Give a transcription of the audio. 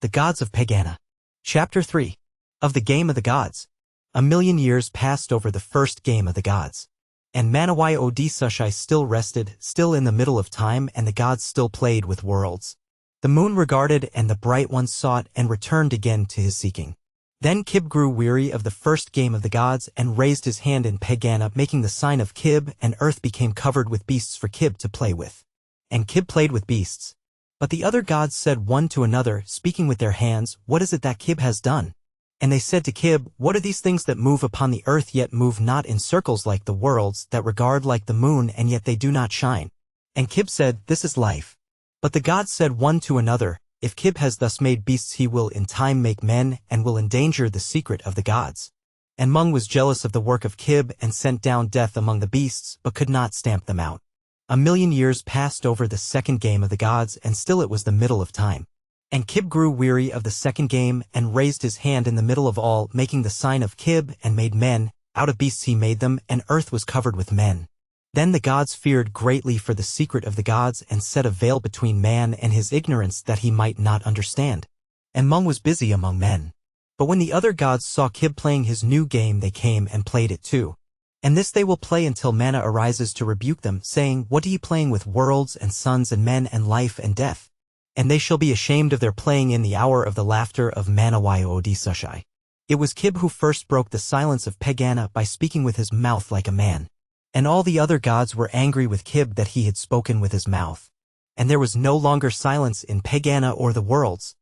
The Gods of Pegana. Chapter 3. Of the Game of the Gods. 1,000,000 years passed over the first Game of the Gods. And Manawai still rested, still in the middle of time, and the gods still played with worlds. The moon regarded, and the bright one sought, and returned again to his seeking. Then Kib grew weary of the first Game of the Gods, and raised his hand in Pegana, making the sign of Kib, and earth became covered with beasts for Kib to play with. And Kib played with beasts. But the other gods said one to another, speaking with their hands, "What is it that Kib has done?" And they said to Kib, "What are these things that move upon the earth yet move not in circles like the worlds, that regard like the moon and yet they do not shine?" And Kib said, "This is life." But the gods said one to another, "If Kib has thus made beasts, he will in time make men, and will endanger the secret of the gods." And Mung was jealous of the work of Kib, and sent down death among the beasts, but could not stamp them out. 1,000,000 years passed over the second Game of the Gods, and still it was the middle of time. And Kib grew weary of the second game, and raised his hand in the middle of all, making the sign of Kib, and made men. Out of beasts he made them, and earth was covered with men. Then the gods feared greatly for the secret of the gods, and set a veil between man and his ignorance, that he might not understand. And Mung was busy among men. But when the other gods saw Kib playing his new game, they came and played it too. And this they will play until Mana arises to rebuke them, saying, "What are ye playing with worlds and suns and men and life and death?" And they shall be ashamed of their playing in the hour of the laughter of Manawai. It was Kib who first broke the silence of Pegana by speaking with his mouth like a man. And all the other gods were angry with Kib that he had spoken with his mouth. And there was no longer silence in Pegana or the worlds.